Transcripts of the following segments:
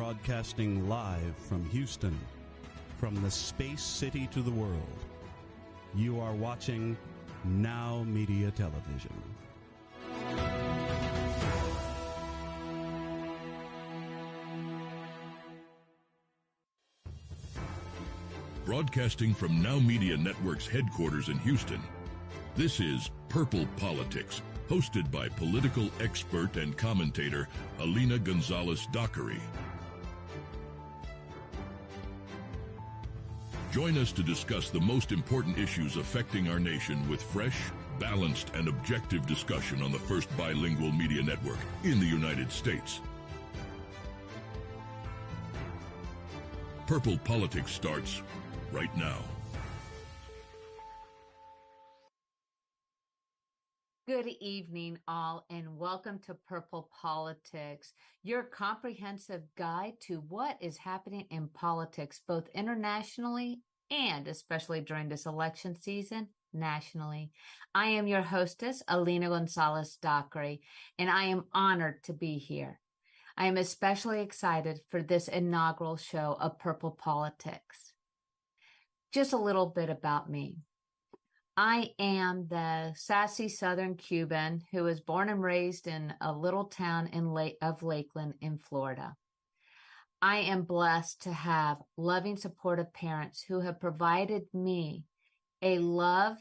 broadcasting live from Houston, from the space city to the world. You are watching Now Media Television. Broadcasting from Now Media Network's headquarters in Houston, this is Purple Politics, hosted by political expert and commentator Alina Gonzalez-Dockery. Join us to discuss the most important issues affecting our nation with fresh, balanced, and objective discussion on the first bilingual media network in the United States. Purple Politics starts right now. Good evening, all, and welcome to Purple Politics, your comprehensive guide to what is happening in politics, both internationally and especially during this election season, nationally. I am your hostess, Alina Gonzalez-Dockery, and I am honored to be here. I am especially excited for this inaugural show of Purple Politics. Just a little bit about me. I am the sassy Southern Cuban who was born and raised in a little town of Lakeland in Florida. I am blessed to have loving, supportive parents who have provided me a love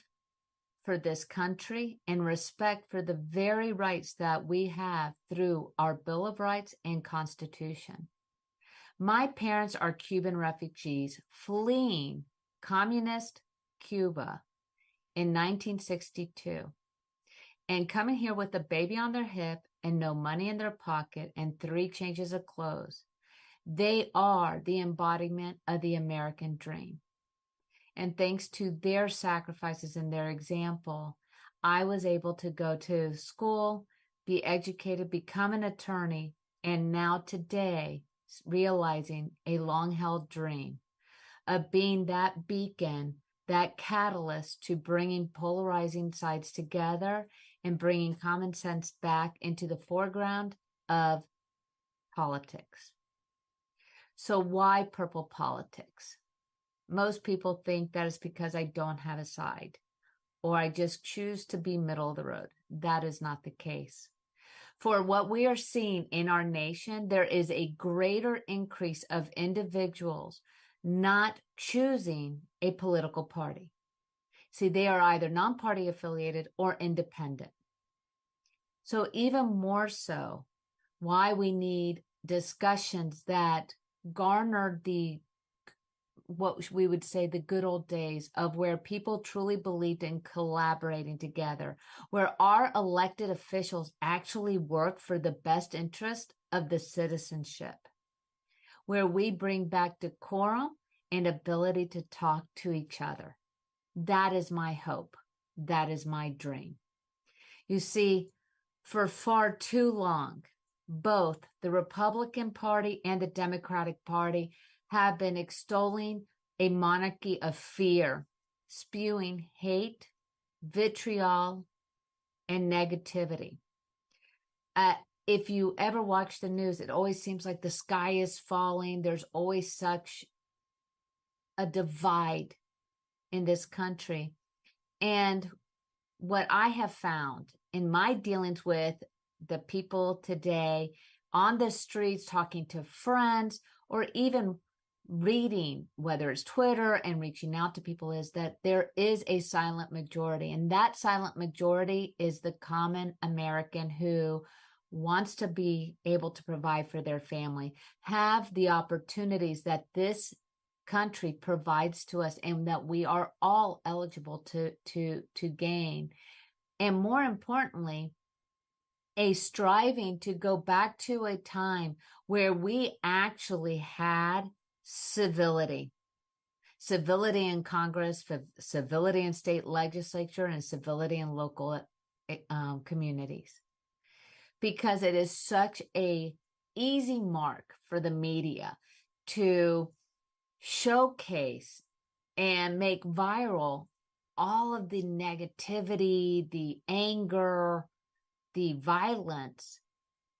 for this country and respect for the very rights that we have through our Bill of Rights and Constitution. My parents are Cuban refugees fleeing communist Cuba in 1962 and coming here with a baby on their hip and no money in their pocket and 3 changes of clothes. They are the embodiment of the American dream. And thanks to their sacrifices and their example, I was able to go to school, be educated, become an attorney, and now today realizing a long-held dream of being that beacon, that catalyst to bringing polarizing sides together and bringing common sense back into the foreground of politics. So why Purple Politics? Most people think that is because I don't have a side or I just choose to be middle of the road. That is not the case. For what we are seeing in our nation, there is a greater increase of individuals not choosing a political party. See, they are either non-party affiliated or independent. So even more so, why we need discussions that garner what we would say the good old days of where people truly believed in collaborating together, where our elected officials actually work for the best interest of the citizenship, where we bring back decorum and ability to talk to each other. That is my hope. That is my dream. You see, for far too long, both the Republican Party and the Democratic Party have been extolling a monarchy of fear, spewing hate, vitriol, and negativity. If you ever watch the news, it always seems like the sky is falling. There's always such a divide in this country. And what I have found in my dealings with the people today on the streets, talking to friends, or even reading, whether it's Twitter and reaching out to people, is that there is a silent majority. And that silent majority is the common American who wants to be able to provide for their family, have the opportunities that this country provides to us and that we are all eligible to gain. And more importantly, a striving to go back to a time where we actually had civility in Congress, civility in state legislature, and civility in local communities. Because it is such a easy mark for the media to showcase and make viral all of the negativity, the anger, the violence,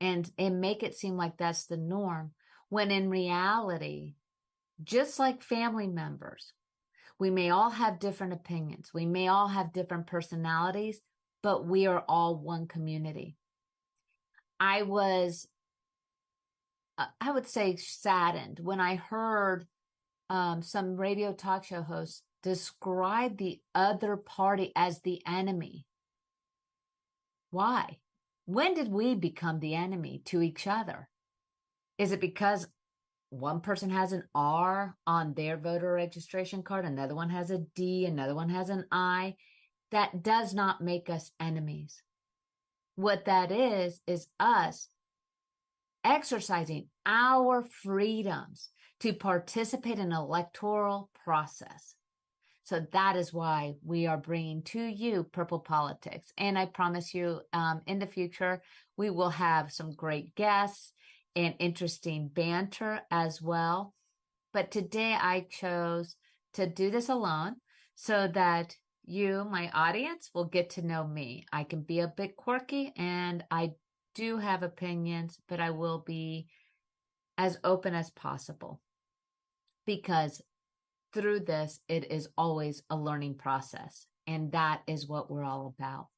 and make it seem like that's the norm. when in reality, just like family members, we may all have different opinions. We may all have different personalities, but we are all one community. I would say, saddened when I heard some radio talk show hosts describe the other party as the enemy. Why? When did we become the enemy to each other? Is it because one person has an R on their voter registration card, another one has a D, another one has an I? That does not make us enemies. What that is us exercising our freedoms to participate in an electoral process. So that is why we are bringing to you Purple Politics. And I promise you, in the future, we will have some great guests and interesting banter as well. But today I chose to do this alone so that you, my audience, will get to know me. I can be a bit quirky and I do have opinions, but I will be as open as possible, because through this, it is always a learning process. And that is what we're all about.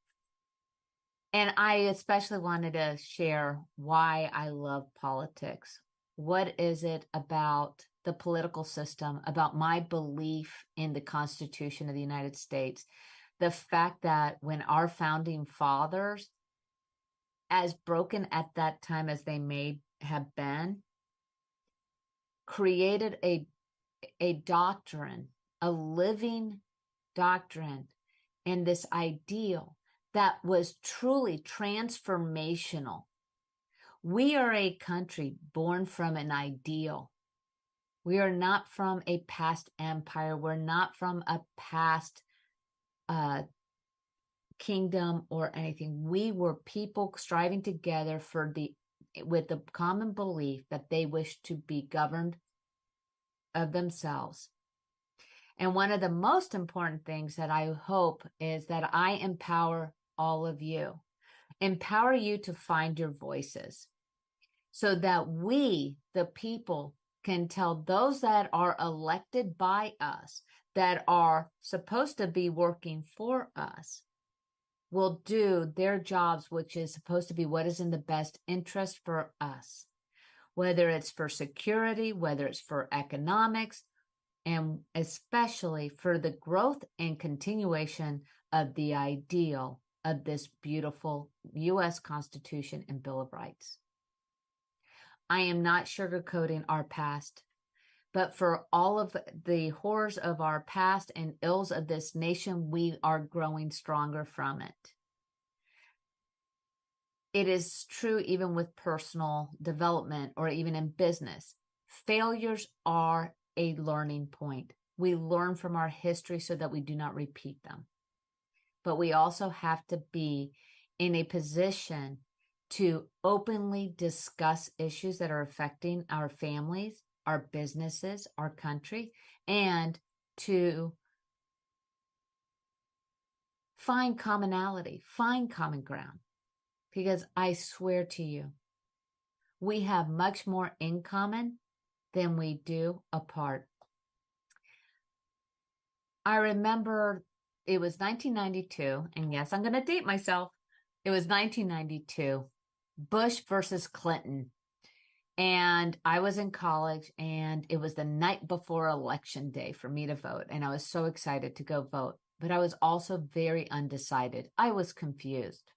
And I especially wanted to share why I love politics. What is it about the political system, about my belief in the Constitution of the United States? The fact that when our founding fathers, as broken at that time as they may have been, created a doctrine, a living doctrine, and this ideal that was truly transformational. We are a country born from an ideal. We are not from a past empire. We're not from a past kingdom or anything. We were people striving together with the common belief that they wished to be governed of themselves. And one of the most important things that I hope is that I empower all of you, empower you to find your voices so that we, the people, can tell those that are elected by us, that are supposed to be working for us, will do their jobs, which is supposed to be what is in the best interest for us, whether it's for security, whether it's for economics, and especially for the growth and continuation of the ideal of this beautiful U.S. Constitution and Bill of Rights. I am not sugarcoating our past, but for all of the horrors of our past and ills of this nation, we are growing stronger from it. It is true even with personal development or even in business. Failures are a learning point. We learn from our history so that we do not repeat them. But we also have to be in a position to openly discuss issues that are affecting our families, our businesses, our country, and to find commonality, find common ground. Because I swear to you, we have much more in common than we do apart. I remember it was 1992, and yes, I'm going to date myself. It was 1992, Bush versus Clinton. And I was in college, and it was the night before Election Day for me to vote. And I was so excited to go vote, but I was also very undecided. I was confused.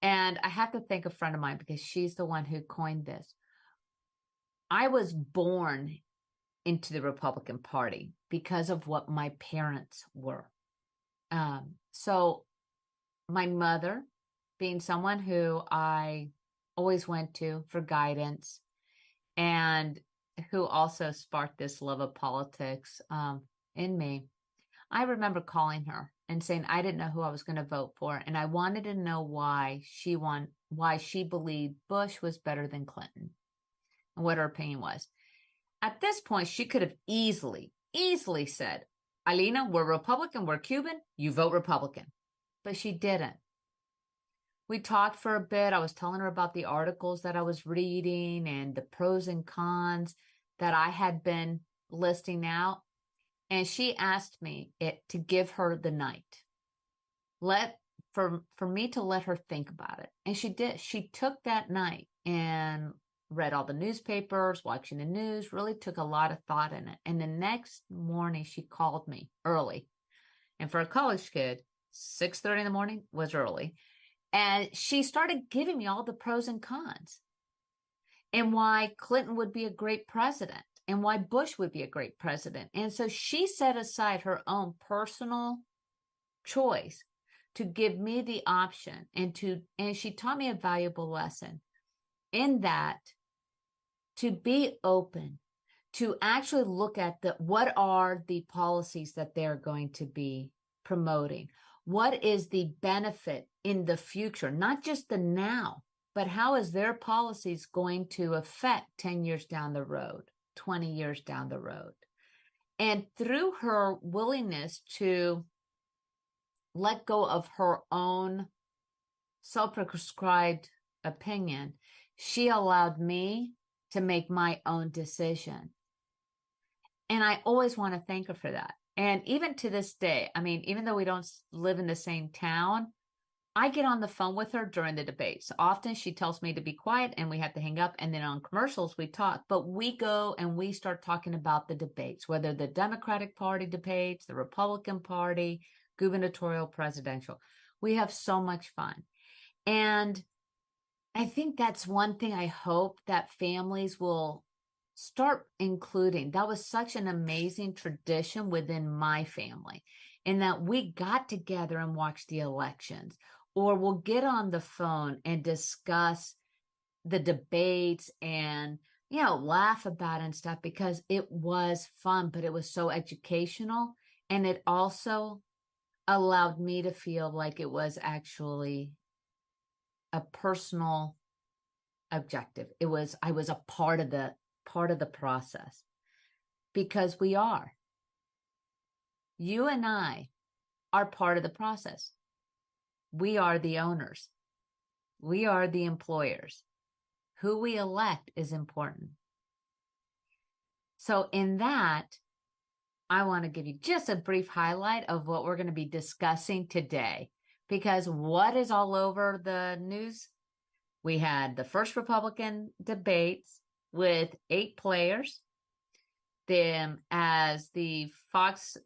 And I have to thank a friend of mine because she's the one who coined this. I was born into the Republican Party because of what my parents were. So my mother, being someone who I always went to for guidance and who also sparked this love of politics in me, I remember calling her and saying I didn't know who I was going to vote for, and I wanted to know why she believed Bush was better than Clinton and what her opinion was. At this point, she could have easily said, Alina, we're Republican, we're Cuban, you vote Republican. But she didn't. We talked for a bit. I was telling her about the articles that I was reading and the pros and cons that I had been listing out. And she asked me to give her the night. For me to let her think about it. And she did. She took that night and read all the newspapers, watching the news, really took a lot of thought in it. And the next morning she called me early. And for a college kid, 6:30 in the morning was early. And she started giving me all the pros and cons and why Clinton would be a great president and why Bush would be a great president. And so she set aside her own personal choice to give me the option and she taught me a valuable lesson in that to be open, to actually look at what are the policies that they're going to be promoting? What is the benefit in the future, not just the now, but how is their policies going to affect 10 years down the road, 20 years down the road? And through her willingness to let go of her own self-prescribed opinion, she allowed me to make my own decision. And I always want to thank her for that. And even to this day, I mean, even though we don't live in the same town, I get on the phone with her during the debates. Often she tells me to be quiet and we have to hang up. And then on commercials, we talk. But we go and we start talking about the debates, whether the Democratic Party debates, the Republican Party, gubernatorial, presidential. We have so much fun. And I think that's one thing I hope that families will start including. That was such an amazing tradition within my family, in that we got together and watched the elections, or we'll get on the phone and discuss the debates and, laugh about it and stuff because it was fun, but it was so educational. And it also allowed me to feel like it was actually a personal objective. I was a part of the process because you and I are part of the process. We are the owners. We are the employers. Who we elect is important. So in that, I want to give you just a brief highlight of what we're going to be discussing today, because what is all over the news? We had the first Republican debates with 8 players. Then, as the Fox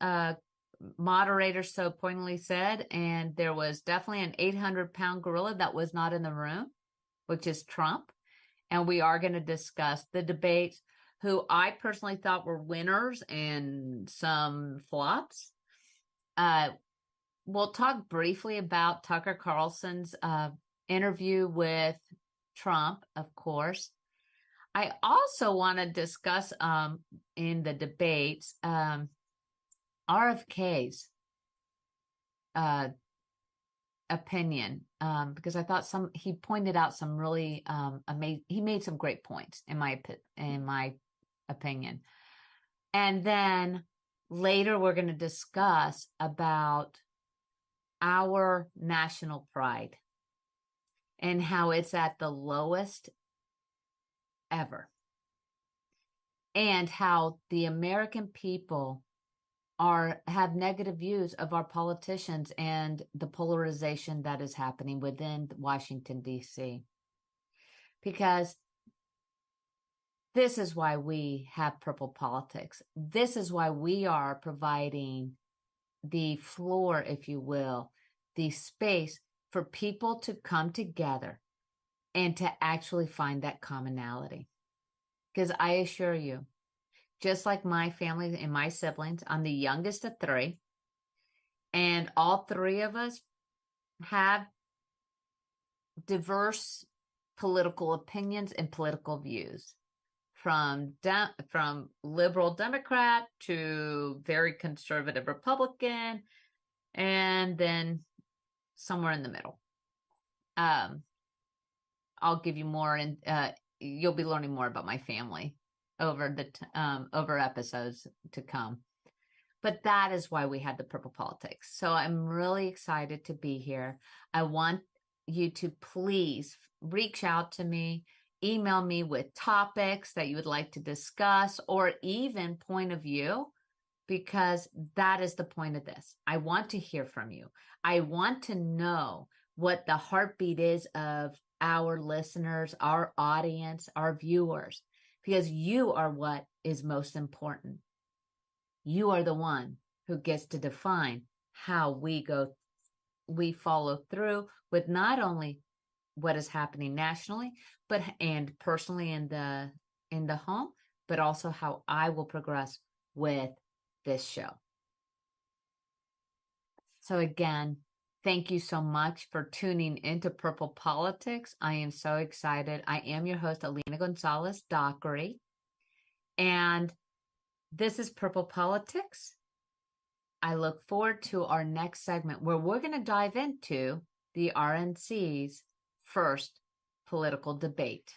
moderator so poignantly said, and there was definitely an 800-pound gorilla that was not in the room, which is Trump. And we are going to discuss the debates, who I personally thought were winners and some flops. We'll talk briefly about Tucker Carlson's interview with Trump, of course. I also want to discuss in the debates RFK's opinion, because I thought he pointed out some really amazing. He made some great points in my opinion. And then later we're going to discuss about our national pride and how it's at the lowest ever, and how the American people have negative views of our politicians and the polarization that is happening within Washington, D.C. Because this is why we have Purple Politics. This is why we are providing the floor, if you will, the space for people to come together and to actually find that commonality. Because I assure you, just like my family and my siblings, I'm the youngest of 3, and all 3 of us have diverse political opinions and political views, from liberal Democrat to very conservative Republican, and then somewhere in the middle. I'll give you more, and you'll be learning more about my family over episodes to come. But that is why we had the Purple Politics. So I'm really excited to be here. I want you to please reach out to me, email me with topics that you would like to discuss, or even point of view, because that is the point of this. I want to hear from you. I want to know what the heartbeat is of our listeners, our audience, our viewers, because you are what is most important. You are the one who gets to define how we follow through with not only what is happening nationally, and personally in the home, but also how I will progress with this show. So again, thank you so much for tuning into Purple Politics. I am so excited. I am your host, Alina Gonzalez Dockery, and this is Purple Politics. I look forward to our next segment where we're going to dive into the RNC's first political debate.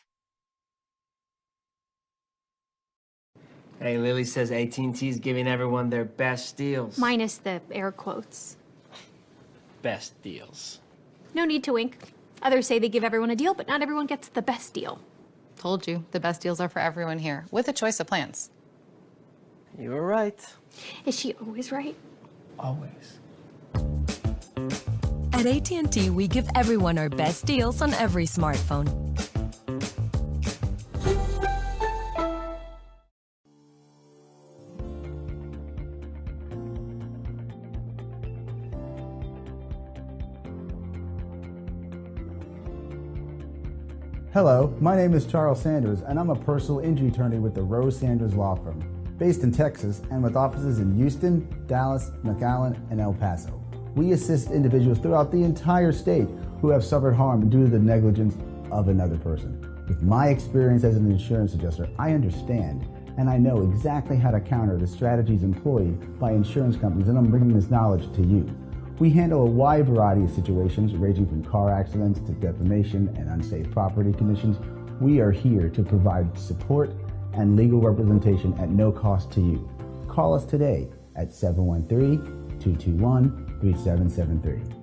Hey, Lily says AT&T's giving everyone their best deals. Minus the air quotes. Best deals. No need to wink. Others say they give everyone a deal, but not everyone gets the best deal. Told you, the best deals are for everyone here, with a choice of plans. You were right. Is she always right? Always. At AT&T, we give everyone our best deals on every smartphone. Hello, my name is Charles Sanders, and I'm a personal injury attorney with the Rose Sanders Law Firm, based in Texas and with offices in Houston, Dallas, McAllen, and El Paso. We assist individuals throughout the entire state who have suffered harm due to the negligence of another person. With my experience as an insurance adjuster, I understand and I know exactly how to counter the strategies employed by insurance companies, and I'm bringing this knowledge to you. We handle a wide variety of situations ranging from car accidents to defamation and unsafe property conditions. We are here to provide support and legal representation at no cost to you. Call us today at 713-221-3773.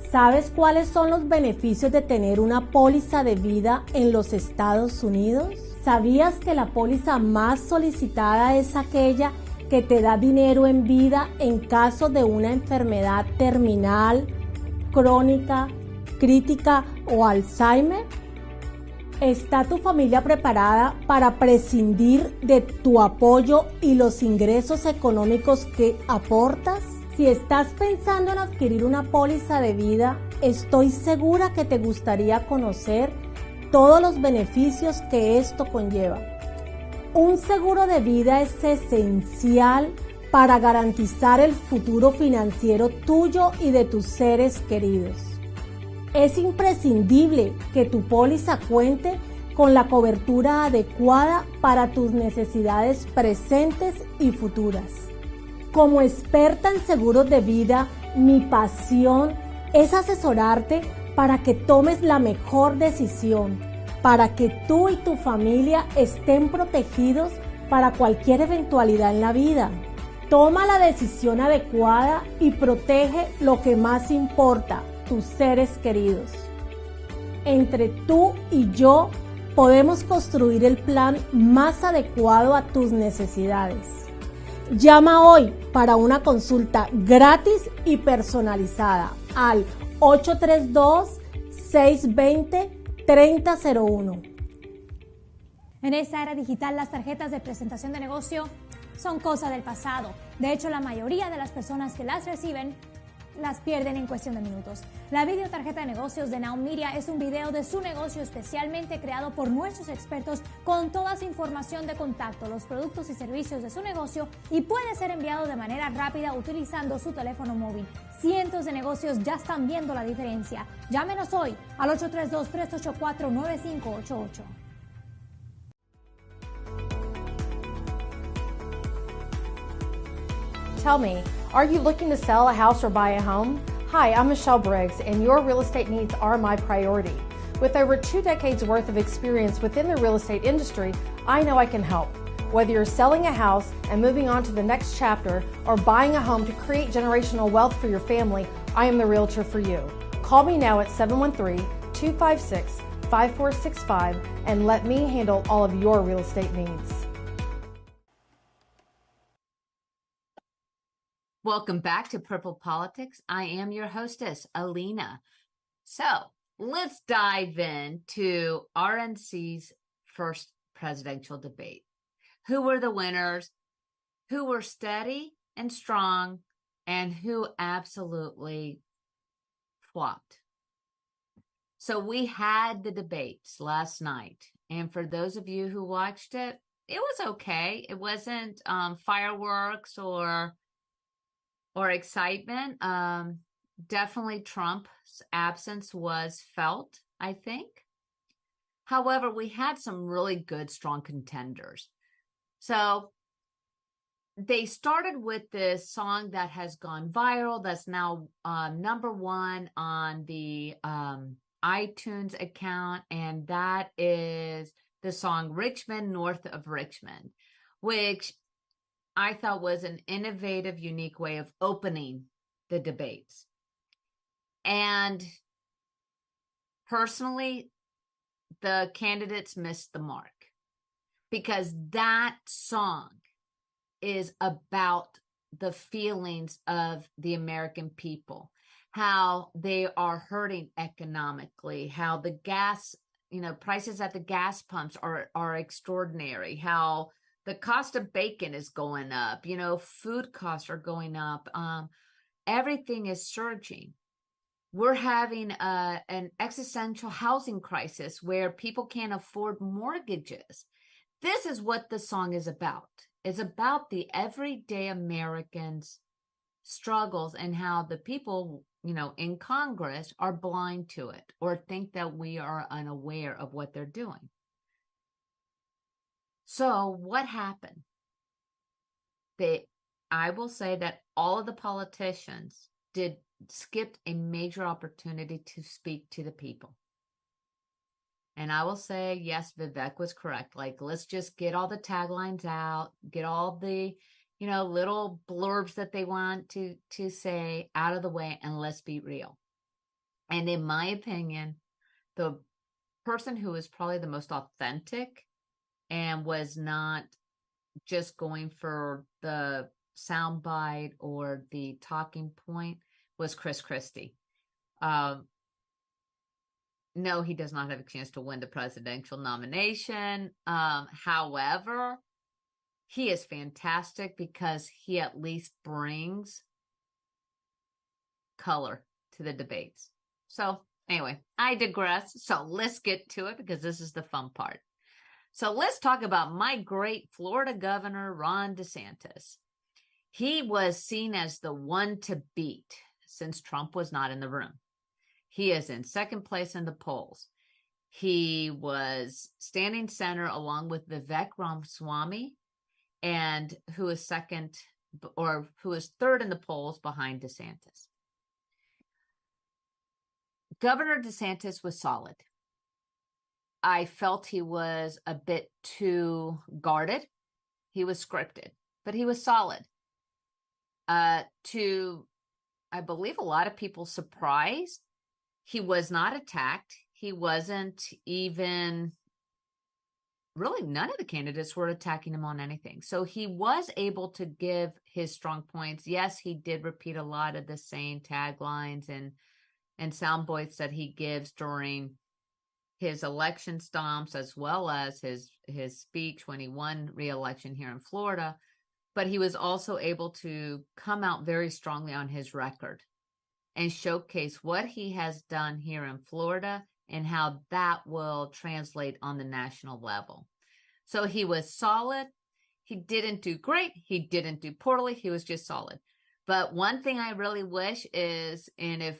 ¿Sabes cuáles son los beneficios de tener una póliza de vida en los Estados Unidos? ¿Sabías que la póliza más solicitada es aquella que te da dinero en vida en caso de una enfermedad terminal, crónica, crítica o Alzheimer? ¿Está tu familia preparada para prescindir de tu apoyo y los ingresos económicos que aportas? Si estás pensando en adquirir una póliza de vida, estoy segura que te gustaría conocer todos los beneficios que esto conlleva. Un seguro de vida es esencial para garantizar el futuro financiero tuyo y de tus seres queridos. Es imprescindible que tu póliza cuente con la cobertura adecuada para tus necesidades presentes y futuras. Como experta en seguros de vida, mi pasión es asesorarte para que tomes la mejor decisión, para que tú y tu familia estén protegidos para cualquier eventualidad en la vida. Toma la decisión adecuada y protege lo que más importa, tus seres queridos. Entre tú y yo podemos construir el plan más adecuado a tus necesidades. Llama hoy para una consulta gratis y personalizada al 832-620-3001. En esta era digital, las tarjetas de presentación de negocio son cosa del pasado. De hecho, la mayoría de las personas que las reciben las pierden en cuestión de minutos. La videotarjeta de negocios de Now Media es un video de su negocio especialmente creado por nuestros expertos con toda su información de contacto, los productos y servicios de su negocio, y puede ser enviado de manera rápida utilizando su teléfono móvil. Cientos de negocios ya están viendo la diferencia. Llámenos hoy al 832-384-9588. Tell me, are you looking to sell a house or buy a home? Hi, I'm Michelle Briggs, and your real estate needs are my priority. With over 2 decades worth of experience within the real estate industry, I know I can help. Whether you're selling a house and moving on to the next chapter or buying a home to create generational wealth for your family, I am the realtor for you. Call me now at 713-256-5465 and let me handle all of your real estate needs. Welcome back to Purple Politics. I am your hostess, Alina. So let's dive into RNC's first presidential debate. Who were the winners? Who were steady and strong? And who absolutely flopped? So we had the debates last night. And for those of you who watched it, it was okay. It wasn't fireworks or excitement. Definitely Trump's absence was felt, I think. However, we had some really good, strong contenders. So they started with this song that has gone viral, that's now number one on the iTunes account, and that is the song Richmond, North of Richmond, which I thought was an innovative, unique way of opening the debates. And personally, the candidates missed the mark because that song is about the feelings of the American people, how they are hurting economically, how the gas, prices at the gas pumps are extraordinary, how the cost of bacon is going up, food costs are going up. Everything is surging. We're having an existential housing crisis where people can't afford mortgages. This is what the song is about. It's about the everyday Americans' struggles and how the people, in Congress are blind to it or think that we are unaware of what they're doing. So what happened? I will say that all of the politicians skipped a major opportunity to speak to the people. And I will say, yes, Vivek was correct. Like, let's just get all the taglines out, get all the, little blurbs that they want to say out of the way, and let's be real. And in my opinion, the person who was probably the most authentic and was not just going for the soundbite or the talking point was Chris Christie. No, he does not have a chance to win the presidential nomination. However, he is fantastic because he at least brings color to the debates. So anyway, I digress. So let's get to it because this is the fun part. So let's talk about my great Florida governor, Ron DeSantis. He was seen as the one to beat since Trump was not in the room. He is in second place in the polls. He was standing center along with Vivek Ramaswamy, and who is third in the polls behind DeSantis. Governor DeSantis was solid. I felt he was a bit too guarded. He was scripted, but he was solid. To, I believe, a lot of people's surprise, he was not attacked. He wasn't even, really none of the candidates were attacking him on anything. So he was able to give his strong points. Yes, he did repeat a lot of the same taglines and sound bites that he gives during his election stomps, as well as his speech when he won re-election here in Florida. But he was also able to come out very strongly on his record and showcase what he has done here in Florida and how that will translate on the national level. So he was solid. He didn't do great. He didn't do poorly. He was just solid. But one thing I really wish is, and if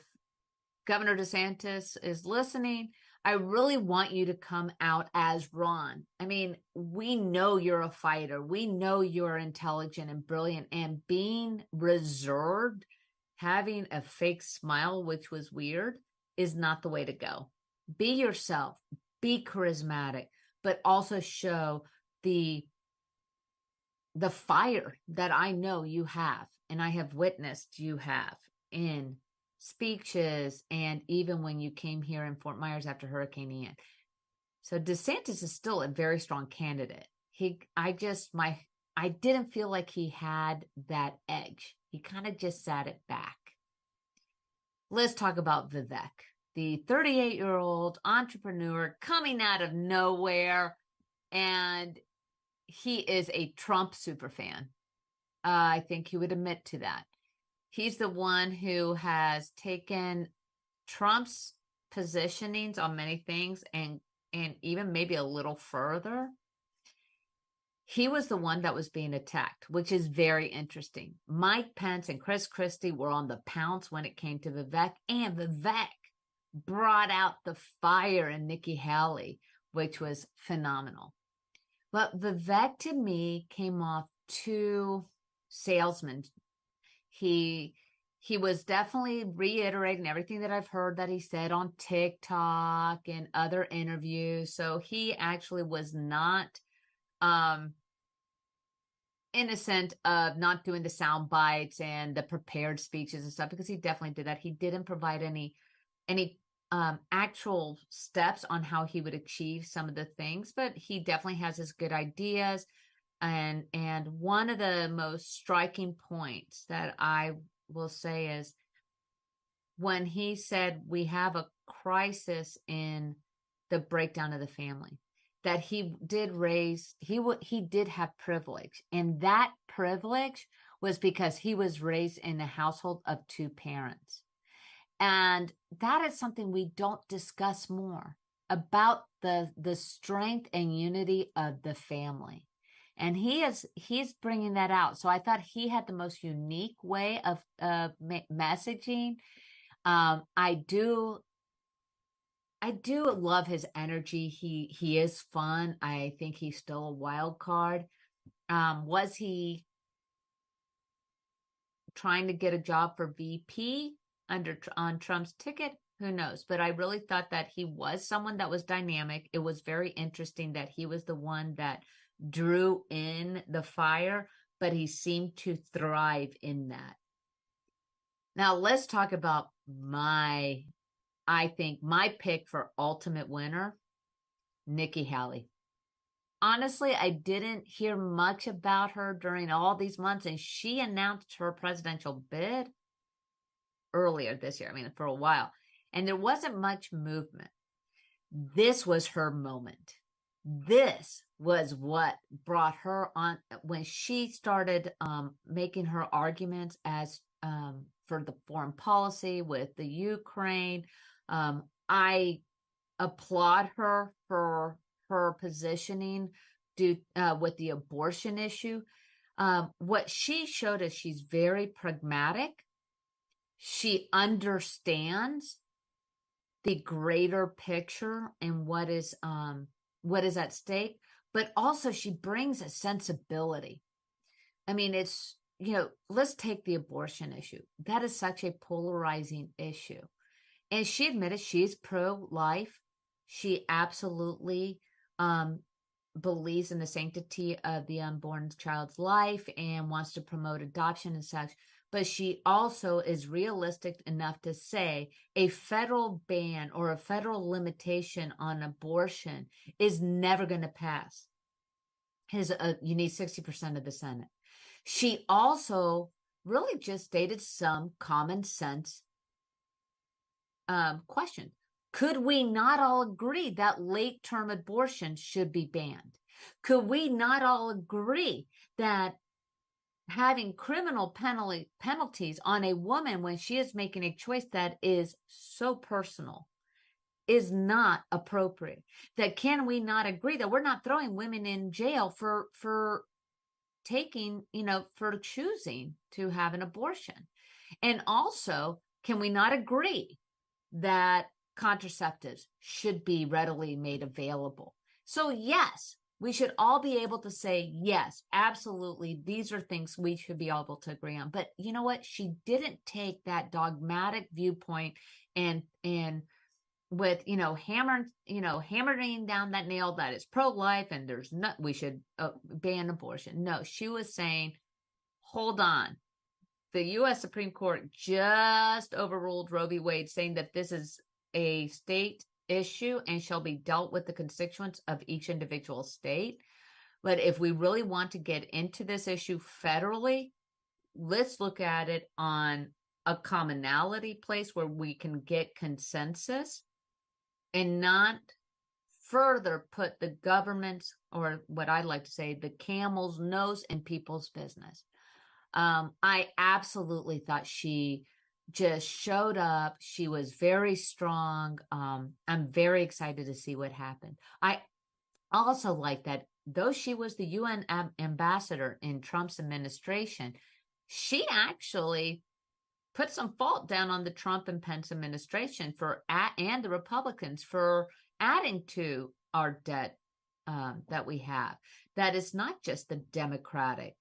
Governor DeSantis is listening, I really want you to come out as Ron. I mean, we know you're a fighter. We know you're intelligent and brilliant, and being reserved, having a fake smile, which was weird, is not the way to go. be yourself, be charismatic, but also show the fire that I know you have, and I have witnessed you have in speeches, and even when you came here in Fort Myers after Hurricane Ian. So DeSantis is still a very strong candidate. I didn't feel like he had that edge. He kind of just sat it back. Let's talk about Vivek, the 38-year-old entrepreneur coming out of nowhere, and he is a Trump superfan. I think he would admit to that. He's the one who has taken Trump's positionings on many things and even maybe a little further. He was the one that was being attacked, which is very interesting. Mike Pence and Chris Christie were on the pounce when it came to Vivek, and Vivek brought out the fire in Nikki Haley, which was phenomenal. But Vivek, to me, came off too salesman. He was definitely reiterating everything that I've heard that he said on TikTok and other interviews. So he actually was not innocent of not doing the sound bites and the prepared speeches and stuff, because he definitely did that. He didn't provide any actual steps on how he would achieve some of the things, but he definitely has his good ideas. And one of the most striking points that I will say is when he said we have a crisis in the breakdown of the family, that he did have privilege, and that privilege was because he was raised in a household of two parents. And that is something we don't discuss more about, the strength and unity of the family. And he's bringing that out. So I thought he had the most unique way of messaging. I do love his energy. He is fun. I think he's still a wild card. Was he trying to get a job for VP on Trump's ticket? Who knows? But I really thought that he was someone that was dynamic. It was very interesting that he was the one that drew in the fire, but he seemed to thrive in that. Now let's talk about my pick for ultimate winner, Nikki Haley. Honestly, I didn't hear much about her during all these months, and she announced her presidential bid earlier this year, for a while, and there wasn't much movement. This was her moment. This was what brought her on when she started making her arguments as for the foreign policy with the Ukraine. I applaud her for her positioning with the abortion issue. What she showed us, she's very pragmatic. She understands the greater picture and what is at stake, but also she brings a sensibility. It's, let's take the abortion issue. That is such a polarizing issue. And she admitted she's pro-life. She absolutely believes in the sanctity of the unborn child's life and wants to promote adoption and such. But she also is realistic enough to say a federal ban or a federal limitation on abortion is never going to pass. You need 60% of the Senate. She also really just stated some common sense question. Could we not all agree that late-term abortion should be banned? Could we not all agree that having criminal penalties on a woman when she is making a choice that is so personal is not appropriate? That can we not agree that we're not throwing women in jail for taking, for choosing to have an abortion? And also, can we not agree that contraceptives should be readily made available? So yes, we should all be able to say, yes, absolutely, these are things we should be able to agree on. But you know what? She didn't take that dogmatic viewpoint and with, hammering down that nail that is pro-life and we should ban abortion. No, she was saying, hold on. The U.S. Supreme Court just overruled Roe v. Wade, saying that this is a state issue and shall be dealt with the constituents of each individual state. But if we really want to get into this issue federally, let's look at it on a commonality place where we can get consensus and not further put the government's, or what I like to say, the camel's nose in people's business. I absolutely thought she just showed up. She was very strong. I'm very excited to see what happened. I also like that though she was the UN ambassador in Trump's administration, she actually put some fault down on the Trump and Pence administration and the Republicans for adding to our debt that we have. That is not just the Democratic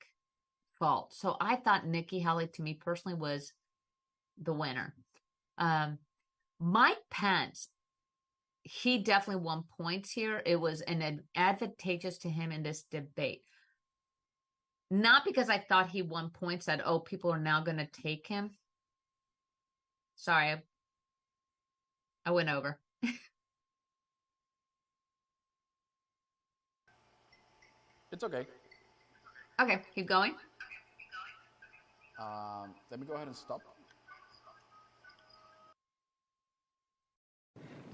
fault. So I thought Nikki Haley, to me personally, was the winner. Mike Pence, he definitely won points here. It was advantageous to him in this debate. Not because I thought he won points that, people are now going to take him. Sorry, I went over. It's okay. Okay, keep going. Let me go ahead and stop.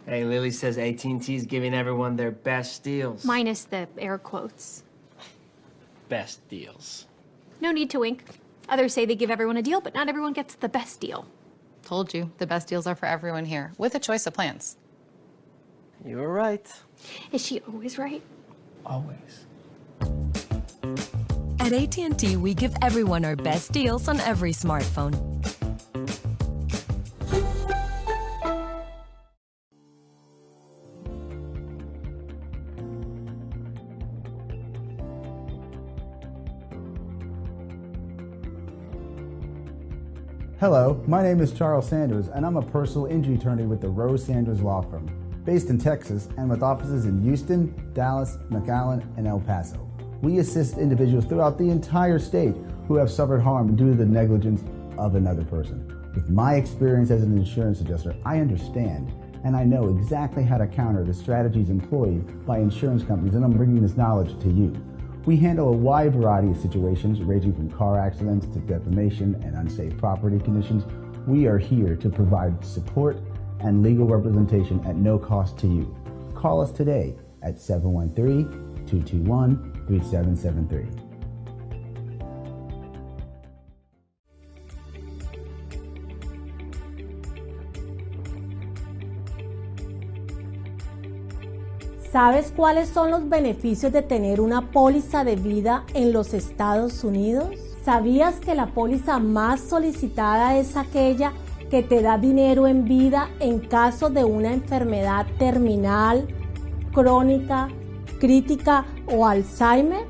Hey, Lily says AT&T is giving everyone their best deals. Minus the air quotes. Best deals. No need to wink. Others say they give everyone a deal, but not everyone gets the best deal. Told you, the best deals are for everyone here, with a choice of plans. You were right. Is she always right? Always. At AT&T, we give everyone our best deals on every smartphone. Hello, my name is Charles Sanders, and I'm a personal injury attorney with the Rose Sanders Law Firm, based in Texas and with offices in Houston, Dallas, McAllen, and El Paso. We assist individuals throughout the entire state who have suffered harm due to the negligence of another person. With my experience as an insurance adjuster, I understand and I know exactly how to counter the strategies employed by insurance companies, and I'm bringing this knowledge to you. We handle a wide variety of situations ranging from car accidents to defamation and unsafe property conditions. We are here to provide support and legal representation at no cost to you. Call us today at 713-221-3773. ¿Sabes cuáles son los beneficios de tener una póliza de vida en los Estados Unidos? ¿Sabías que la póliza más solicitada es aquella que te da dinero en vida en caso de una enfermedad terminal, crónica, crítica o Alzheimer?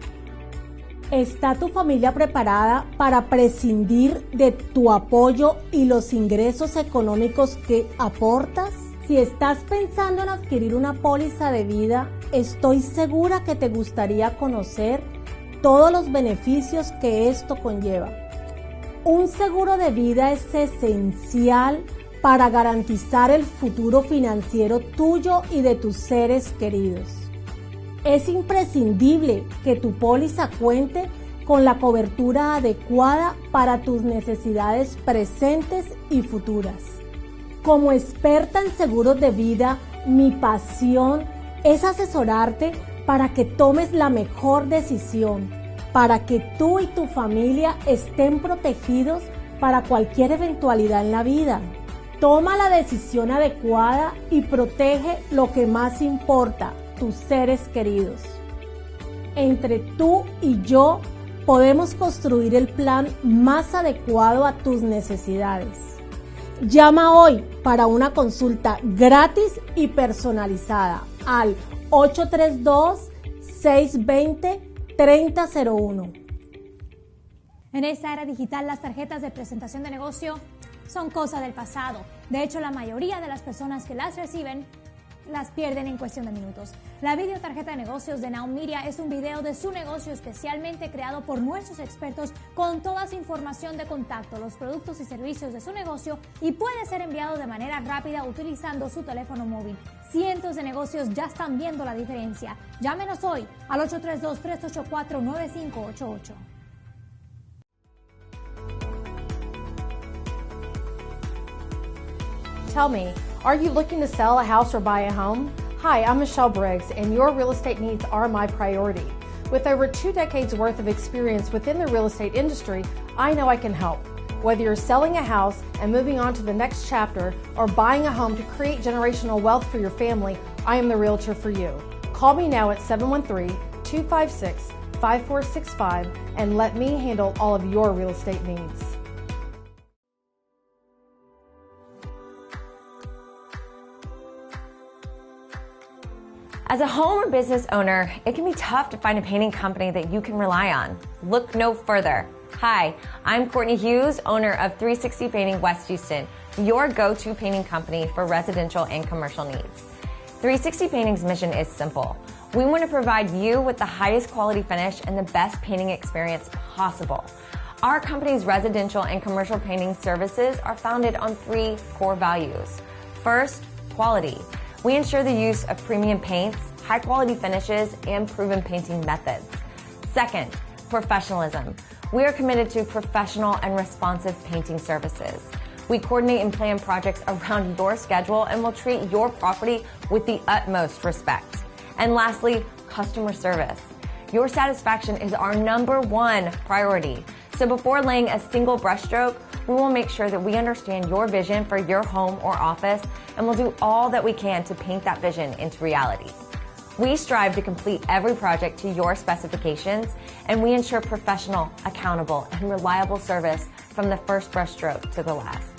¿Está tu familia preparada para prescindir de tu apoyo y los ingresos económicos que aportas? Si estás pensando en adquirir una póliza de vida, estoy segura que te gustaría conocer todos los beneficios que esto conlleva. Un seguro de vida es esencial para garantizar el futuro financiero tuyo y de tus seres queridos. Es imprescindible que tu póliza cuente con la cobertura adecuada para tus necesidades presentes y futuras. Como experta en seguros de vida, mi pasión es asesorarte para que tomes la mejor decisión, para que tú y tu familia estén protegidos para cualquier eventualidad en la vida. Toma la decisión adecuada y protege lo que más importa, tus seres queridos. Entre tú y yo podemos construir el plan más adecuado a tus necesidades. Llama hoy para una consulta gratis y personalizada al 832-620-3001. En esta era digital, las tarjetas de presentación de negocio son cosa del pasado. De hecho, la mayoría de las personas que las reciben las pierden en cuestión de minutos. La videotarjeta de negocios de Now Media es un video de su negocio especialmente creado por nuestros expertos con toda su información de contacto, los productos y servicios de su negocio, y puede ser enviado de manera rápida utilizando su teléfono móvil. Cientos de negocios ya están viendo la diferencia. Llámenos hoy al 832-384-9588. Tell me, are you looking to sell a house or buy a home? Hi, I'm Michelle Briggs, and your real estate needs are my priority. With over 2 decades worth of experience within the real estate industry, I know I can help. Whether you're selling a house and moving on to the next chapter or buying a home to create generational wealth for your family, I am the realtor for you. Call me now at 713-256-5465 and let me handle all of your real estate needs. As a home or business owner, it can be tough to find a painting company that you can rely on. Look no further. Hi, I'm Courtney Hughes, owner of 360 Painting West Houston, your go-to painting company for residential and commercial needs. 360 Painting's mission is simple. We want to provide you with the highest quality finish and the best painting experience possible. Our company's residential and commercial painting services are founded on 3 core values. First, quality. We ensure the use of premium paints, high quality finishes, and proven painting methods. Second, professionalism. We are committed to professional and responsive painting services. We coordinate and plan projects around your schedule and will treat your property with the utmost respect. And lastly, customer service. Your satisfaction is our #1 priority. So before laying a single brushstroke, we will make sure that we understand your vision for your home or office, and we'll do all that we can to paint that vision into reality. We strive to complete every project to your specifications, and we ensure professional, accountable, and reliable service from the first brushstroke to the last.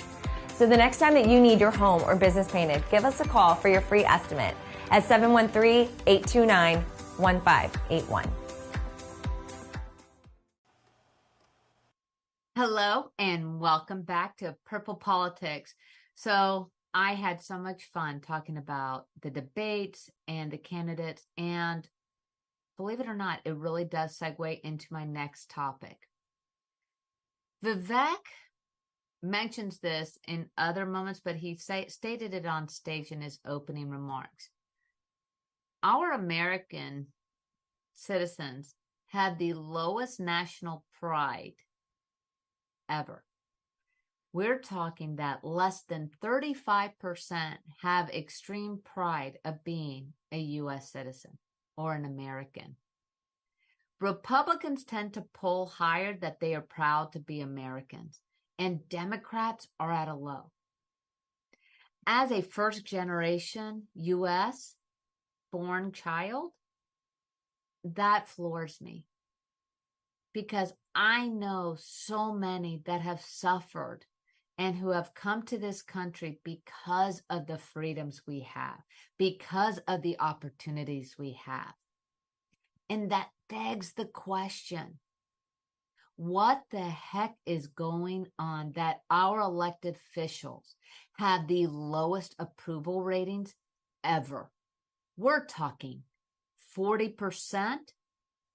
So the next time that you need your home or business painted, give us a call for your free estimate at 713-829-1581. Hello and welcome back to Purple Politics. So I had so much fun talking about the debates and the candidates, and believe it or not, it really does segue into my next topic. Vivek mentions this in other moments, but he stated it on stage in his opening remarks. Our American citizens have the lowest national pride ever. We're talking that less than 35% have extreme pride of being a U.S. citizen or an American. Republicans tend to poll higher that they are proud to be Americans, and Democrats are at a low. As a first-generation U.S. born child, that floors me, because I know so many that have suffered and who have come to this country because of the freedoms we have, because of the opportunities we have. And that begs the question, what the heck is going on that our elected officials have the lowest approval ratings ever? We're talking 40%,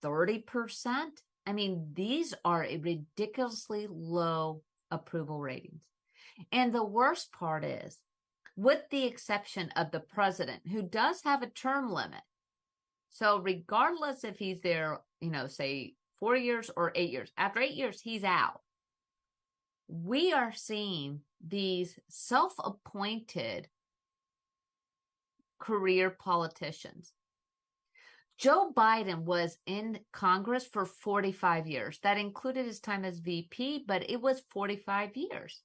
30%. I mean, these are ridiculously low approval ratings. And the worst part is, with the exception of the president, who does have a term limit. So regardless if he's there, say 4 years or 8 years, after 8 years, he's out. We are seeing these self-appointed career politicians. Joe Biden was in Congress for 45 years. That included his time as VP, but it was 45 years.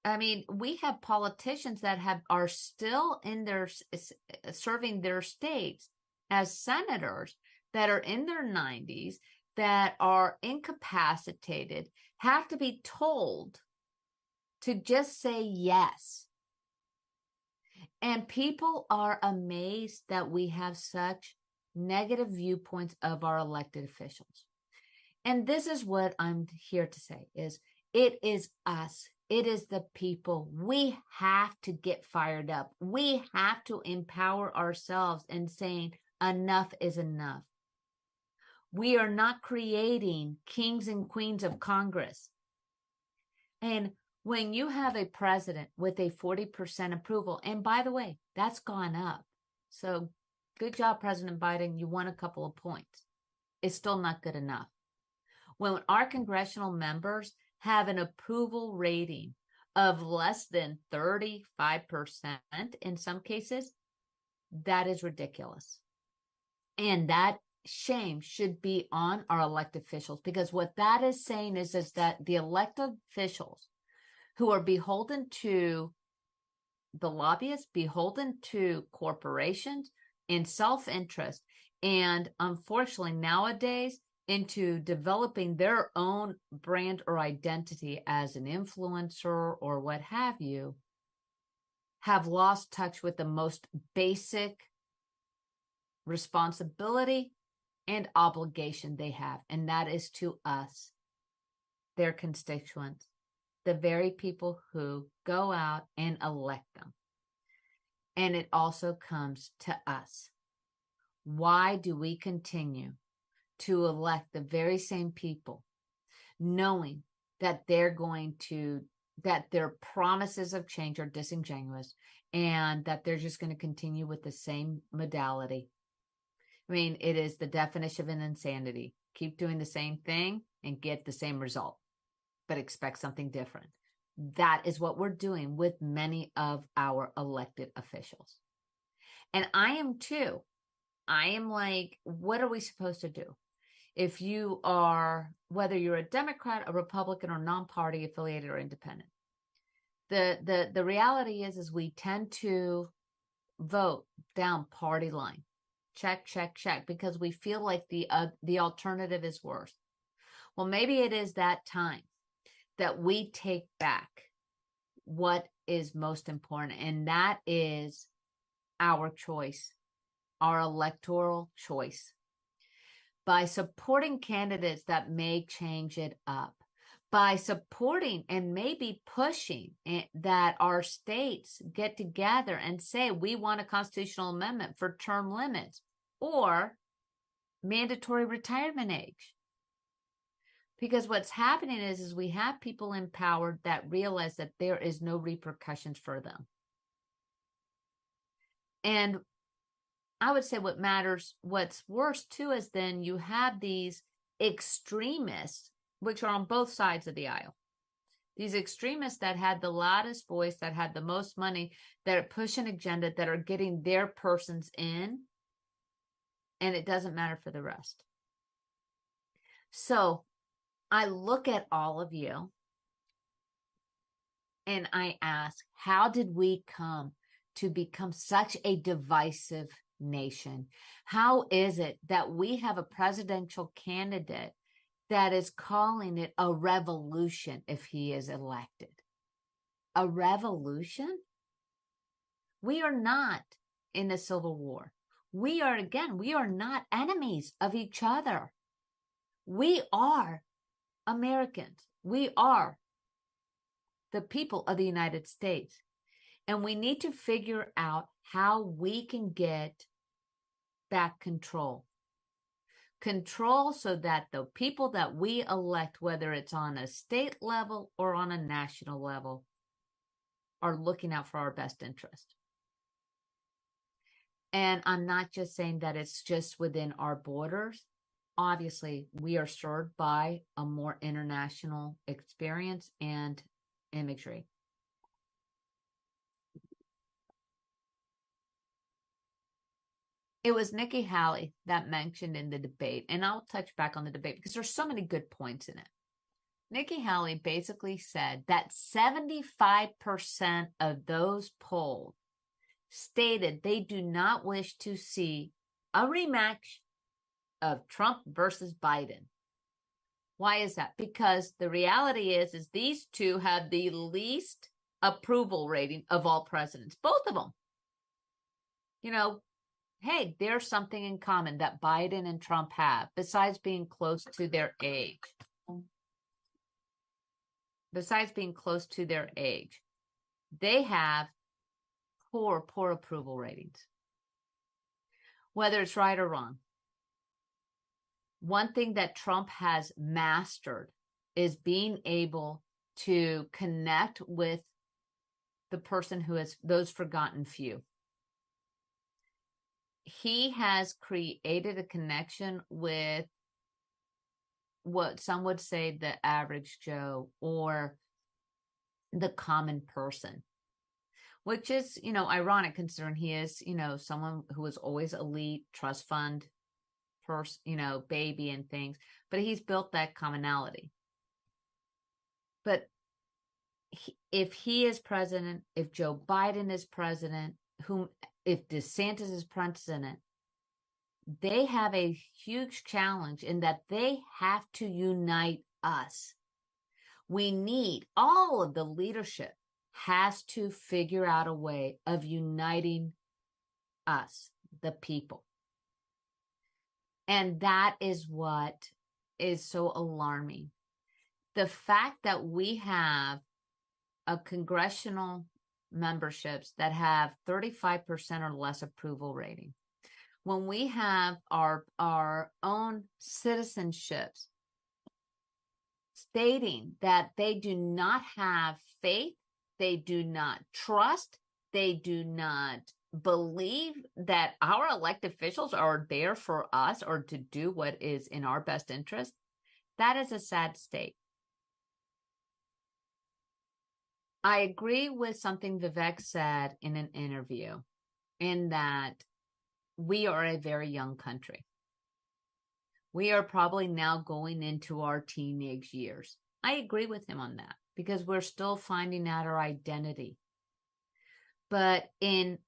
I mean, we have politicians that are still in serving their states as senators that are in their 90s, that are incapacitated, have to be told to just say yes. And people are amazed that we have such negative viewpoints of our elected officials. And this is what I'm here to say is, It is us. It is the people. We have to get fired up. We have to empower ourselves and saying enough is enough. We are not creating kings and queens of Congress. And when you have a president with a 40% approval, and by the way, that's gone up. So good job, President Biden. You won a couple of points. It's still not good enough. When our congressional members have an approval rating of less than 35% in some cases, that is ridiculous. And that shame should be on our elected officials, because what that is saying is that the elected officials who are beholden to the lobbyists, beholden to corporations in self-interest, and unfortunately nowadays into developing their own brand or identity as an influencer or what have you, have lost touch with the most basic responsibility and obligation they have, and that is to us, their constituents, the very people who go out and elect them. And it also comes to us. Why do we continue to elect the very same people, knowing that they're going to, that their promises of change are disingenuous, and that they're just going to continue with the same modality? I mean, it is the definition of an insanity. Keep doing the same thing and get the same result, but expect something different. That is what we're doing with many of our elected officials. And I am too. I am like, what are we supposed to do? If you are, whether you're a Democrat, a Republican, or non-party affiliated or independent, the reality is we tend to vote down party line. Check, check, check, because we feel like the alternative is worse. Well, maybe it is that time that we take back what is most important, and that is our choice, our electoral choice. By supporting candidates that may change it up, by supporting and maybe pushing that our states get together and say, we want a constitutional amendment for term limits or mandatory retirement age. Because what's happening is we have people in power that realize that there is no repercussions for them. And I would say what matters, what's worse too, is then you have these extremists, which are on both sides of the aisle. These extremists that had the loudest voice, that had the most money, that are pushing an agenda, that are getting their persons in, and it doesn't matter for the rest. So I look at all of you and I ask, how did we come to become such a divisive nation? How is it that we have a presidential candidate that is calling it a revolution if he is elected? A revolution? We are not in a civil war. We are not enemies of each other. We are Americans. We are the people of the United States. And we need to figure out how we can get back control. Control so that the people that we elect, whether it's on a state level or on a national level, are looking out for our best interest. And I'm not just saying that it's just within our borders. Obviously, we are served by a more international experience and imagery. It was Nikki Haley that mentioned in the debate, and I'll touch back on the debate because there's so many good points in it. Nikki Haley basically said that 75% of those polled stated they do not wish to see a rematch of Trump versus Biden. Why is that? Because the reality is these two have the least approval rating of all presidents, both of them. You know, hey, there's something in common that Biden and Trump have, besides being close to their age. besides being close to their age, they have poor approval ratings, whether it's right or wrong. One thing that Trump has mastered is being able to connect with the person who is those forgotten few. He has created a connection with what some would say the average Joe or the common person, which is, ironic considering he is, someone who was always elite, trust fund, baby and things, but he's built that commonality. But if he is president, if Joe Biden is president, if DeSantis is president, they have a huge challenge in that they have to unite us. We need all of the leadership has to figure out a way of uniting us, the people. And that is what is so alarming. The fact that we have a congressional memberships that have 35% or less approval rating, when we have our own citizenships stating that they do not have faith, they do not trust, they do not believe that our elected officials are there for us or to do what is in our best interest, that is a sad state. I agree with something Vivek said in an interview, in that we are a very young country. We are probably now going into our teenage years. I agree with him on that because we're still finding out our identity. But in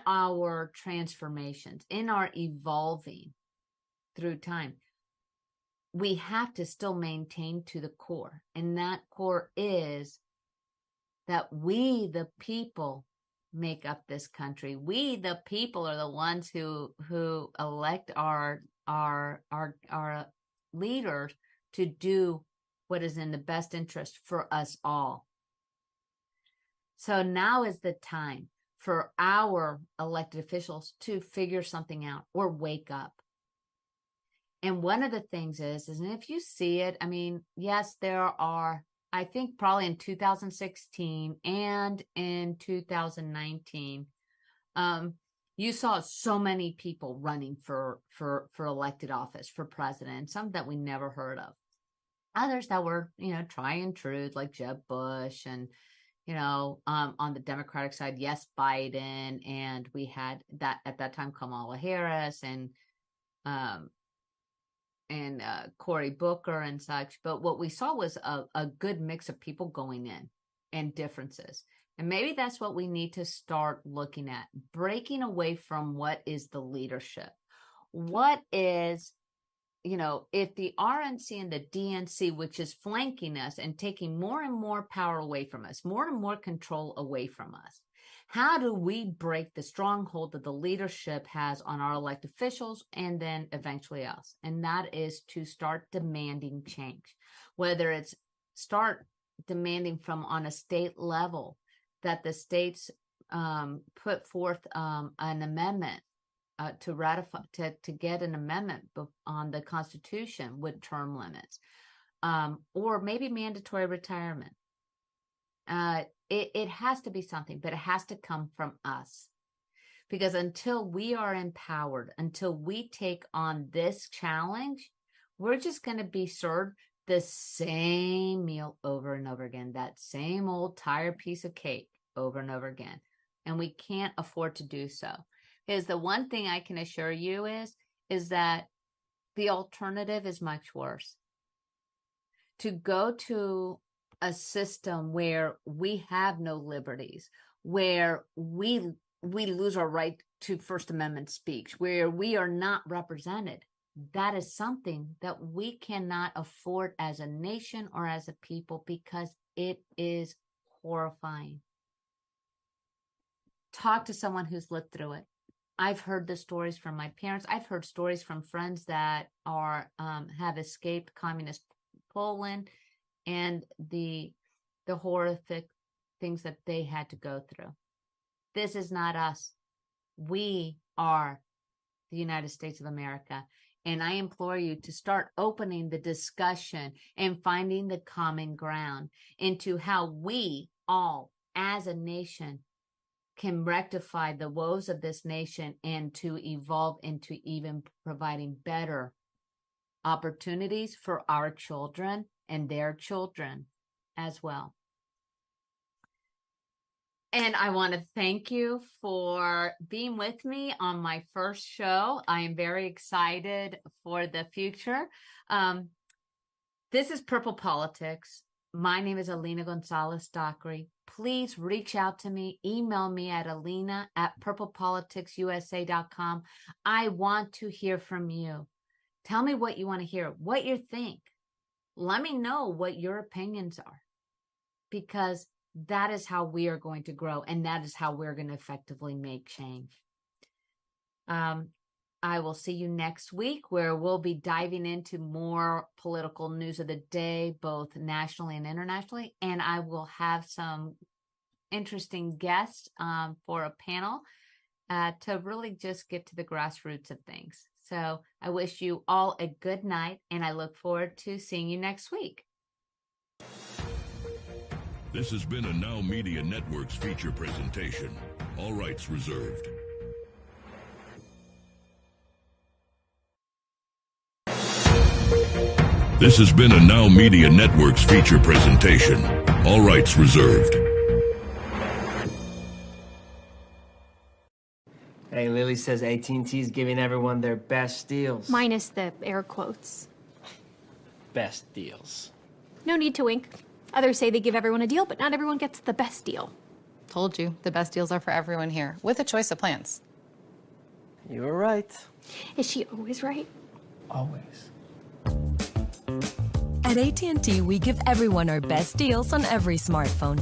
our transformations, in our evolving through time, we have to still maintain to the core. And that core is that we, the people, make up this country. We, the people, are the ones who elect our leaders to do what is in the best interest for us all. So now is the time for our elected officials to figure something out or wake up. And one of the things is and if you see it, yes, there are, I think probably in 2016 and in 2019, you saw so many people running for elected office, for president, some that we never heard of. Others that were, tried and true, like Jeb Bush and, on the Democratic side, yes, Biden. And we had that at that time, Kamala Harris and Cory Booker and such. But what we saw was a good mix of people going in and differences. And maybe that's what we need to start looking at, breaking away from what is the leadership. What is, if the RNC and the DNC, which is flanking us and taking more and more power away from us, more and more control away from us, how do we break the stronghold that the leadership has on our elected officials and then eventually us? And that is to start demanding change, whether it's start demanding from on a state level that the states put forth an amendment to ratify, to get an amendment on the Constitution with term limits, or maybe mandatory retirement. It has to be something, but it has to come from us. Because until we are empowered, until we take on this challenge, we're just going to be served the same meal over and over again, that same old tired piece of cake over and over again. And we can't afford to do so. Because the one thing I can assure you is that the alternative is much worse. To go to a system where we have no liberties, where we lose our right to First Amendment speech, where we are not represented, that is something that we cannot afford as a nation or as a people, because it is horrifying. Talk to someone who's lived through it. I've heard the stories from my parents. I've heard stories from friends that are have escaped communist Poland and the the horrific things that they had to go through. This is not us. We are the United States of America. And I implore you to start opening the discussion and finding the common ground into how we all, as a nation, can rectify the woes of this nation and to evolve into even providing better opportunities for our children and their children as well. And I want to thank you for being with me on my first show. I am very excited for the future. This is Purple Politics. My name is Alina Gonzalez-Dockery. Please reach out to me. Email me at alina@purplepoliticsusa.com. I want to hear from you. Tell me what you want to hear, what you think. Let me know what your opinions are, because that is how we are going to grow, and that is how we're going to effectively make change. I will see you next week, where we'll be diving into more political news of the day, both nationally and internationally, and I will have some interesting guests for a panel to really just get to the grassroots of things. So I wish you all a good night, and I look forward to seeing you next week. This has been a Now Media Networks feature presentation. All rights reserved. This has been a Now Media Networks feature presentation. All rights reserved. Hey, Lily says AT&T is giving everyone their best deals. Minus the air quotes. Best deals. No need to wink. Others say they give everyone a deal, but not everyone gets the best deal. Told you, the best deals are for everyone here, with a choice of plans. You were right. Is she always right? Always. At AT&T, we give everyone our best deals on every smartphone.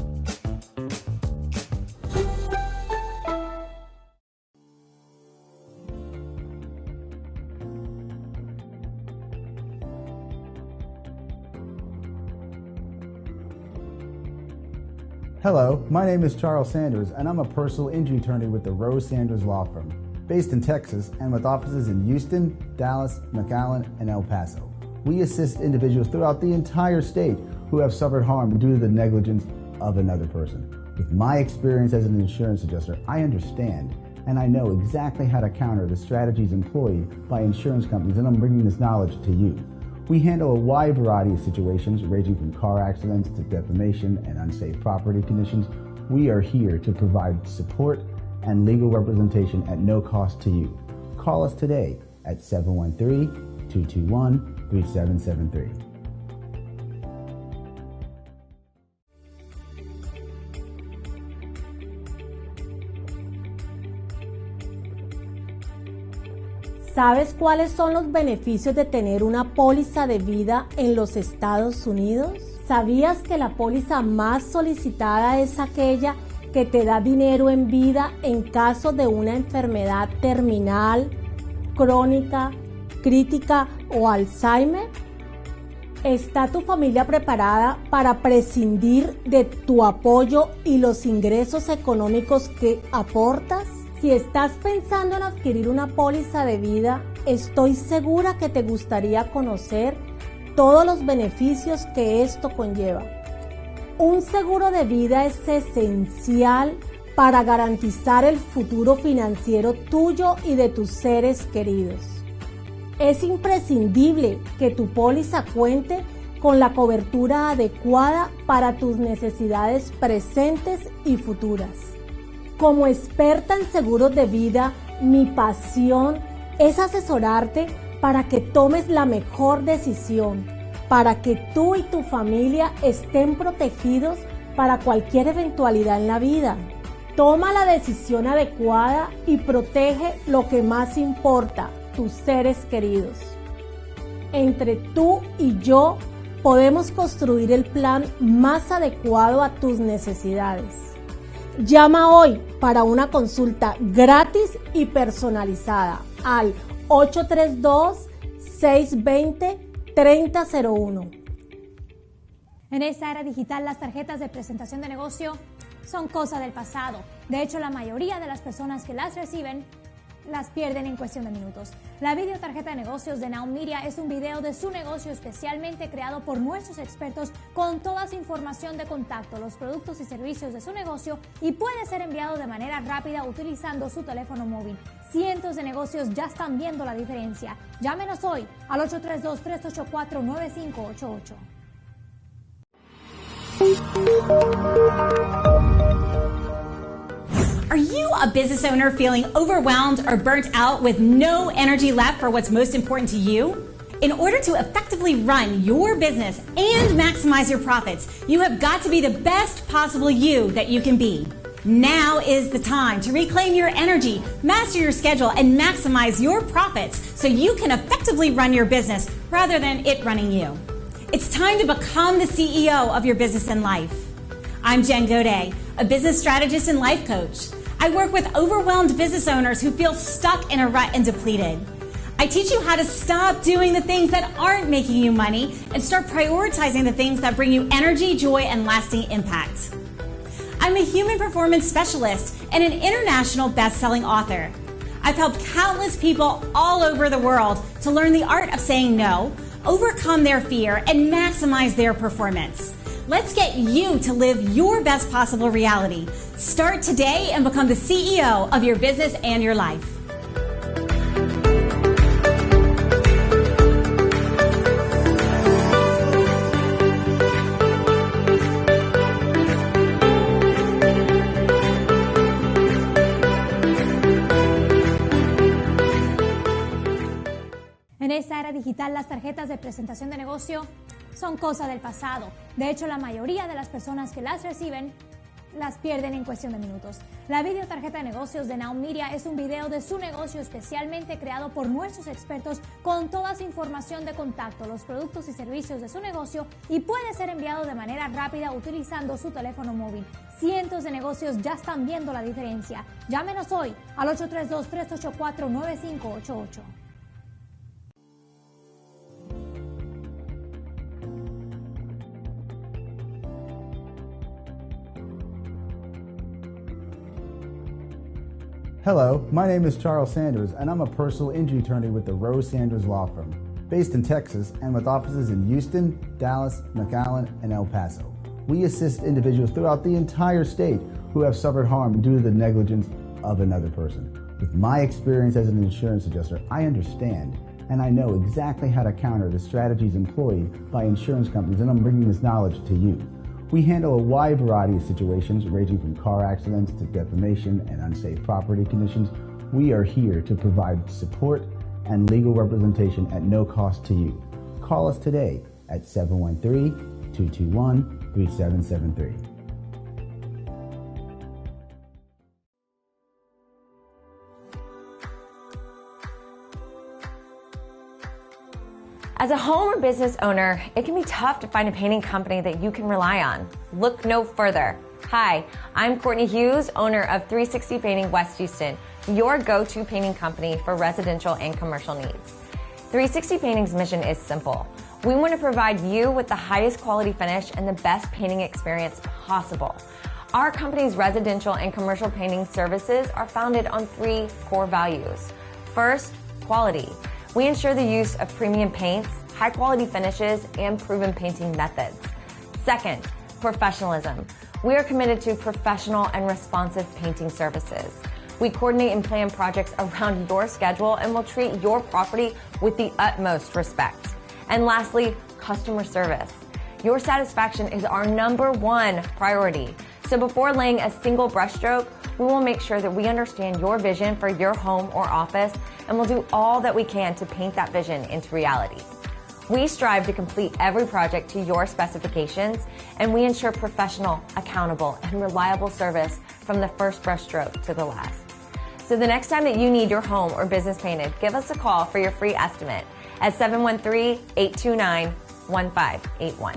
Hello, my name is Charles Sanders, and I'm a personal injury attorney with the Rose Sanders Law Firm, based in Texas and with offices in Houston, Dallas, McAllen, and El Paso. We assist individuals throughout the entire state who have suffered harm due to the negligence of another person. With my experience as an insurance adjuster, I understand and I know exactly how to counter the strategies employed by insurance companies, and I'm bringing this knowledge to you. We handle a wide variety of situations, ranging from car accidents to defamation and unsafe property conditions. We are here to provide support and legal representation at no cost to you. Call us today at 713-221-3773. ¿Sabes cuáles son los beneficios de tener una póliza de vida en los Estados Unidos? ¿Sabías que la póliza más solicitada es aquella que te da dinero en vida en caso de una enfermedad terminal, crónica, crítica o Alzheimer? ¿Está tu familia preparada para prescindir de tu apoyo y los ingresos económicos que aportas? Si estás pensando en adquirir una póliza de vida, estoy segura que te gustaría conocer todos los beneficios que esto conlleva. Un seguro de vida es esencial para garantizar el futuro financiero tuyo y de tus seres queridos. Es imprescindible que tu póliza cuente con la cobertura adecuada para tus necesidades presentes y futuras. Como experta en seguros de vida, mi pasión es asesorarte para que tomes la mejor decisión, para que tú y tu familia estén protegidos para cualquier eventualidad en la vida. Toma la decisión adecuada y protege lo que más importa, tus seres queridos. Entre tú y yo podemos construir el plan más adecuado a tus necesidades. Llama hoy para una consulta gratis y personalizada al 832-620-3001. En esta era digital, las tarjetas de presentación de negocio son cosa del pasado. De hecho, la mayoría de las personas que las reciben las pierden en cuestión de minutos. La videotarjeta de negocios de Now Media es un video de su negocio especialmente creado por nuestros expertos con toda su información de contacto, los productos y servicios de su negocio y puede ser enviado de manera rápida utilizando su teléfono móvil. Cientos de negocios ya están viendo la diferencia. Llámenos hoy al 832-384-9588. Are you a business owner feeling overwhelmed or burnt out with no energy left for what's most important to you? In order to effectively run your business and maximize your profits, you have got to be the best possible you that you can be. Now is the time to reclaim your energy, master your schedule, and maximize your profits so you can effectively run your business rather than it running you. It's time to become the CEO of your business and life. I'm Jen Godet, a business strategist and life coach. I work with overwhelmed business owners who feel stuck in a rut and depleted. I teach you how to stop doing the things that aren't making you money and start prioritizing the things that bring you energy, joy, and lasting impact. I'm a human performance specialist and an international best-selling author. I've helped countless people all over the world to learn the art of saying no, overcome their fear, and maximize their performance. Let's get you to live your best possible reality. Start today and become the CEO of your business and your life. En esta era digital, las tarjetas de presentación de negocio son cosa del pasado. De hecho, la mayoría de las personas que las reciben las pierden en cuestión de minutos. La videotarjeta de negocios de Now Media es un video de su negocio especialmente creado por nuestros expertos con toda su información de contacto, los productos y servicios de su negocio y puede ser enviado de manera rápida utilizando su teléfono móvil. Cientos de negocios ya están viendo la diferencia. Llámenos hoy al 832-384-9588. Hello, my name is Charles Sanders, and I'm a personal injury attorney with the Rose Sanders Law Firm, based in Texas and with offices in Houston, Dallas, McAllen, and El Paso. We assist individuals throughout the entire state who have suffered harm due to the negligence of another person. With my experience as an insurance adjuster, I understand and I know exactly how to counter the strategies employed by insurance companies, and I'm bringing this knowledge to you. We handle a wide variety of situations ranging from car accidents to defamation and unsafe property conditions. We are here to provide support and legal representation at no cost to you. Call us today at 713-221-3773. As a home or business owner, it can be tough to find a painting company that you can rely on. Look no further. Hi, I'm Courtney Hughes, owner of 360 Painting West Houston, your go-to painting company for residential and commercial needs. 360 Painting's mission is simple. We want to provide you with the highest quality finish and the best painting experience possible. Our company's residential and commercial painting services are founded on 3 core values. First, quality. We ensure the use of premium paints, high quality finishes, and proven painting methods. Second, professionalism. We are committed to professional and responsive painting services. We coordinate and plan projects around your schedule and will treat your property with the utmost respect. And lastly, customer service. Your satisfaction is our #1 priority. So before laying a single brushstroke, we will make sure that we understand your vision for your home or office, and we'll do all that we can to paint that vision into reality. We strive to complete every project to your specifications, and we ensure professional, accountable, and reliable service from the first brushstroke to the last. So the next time that you need your home or business painted, give us a call for your free estimate at 713-829-1581.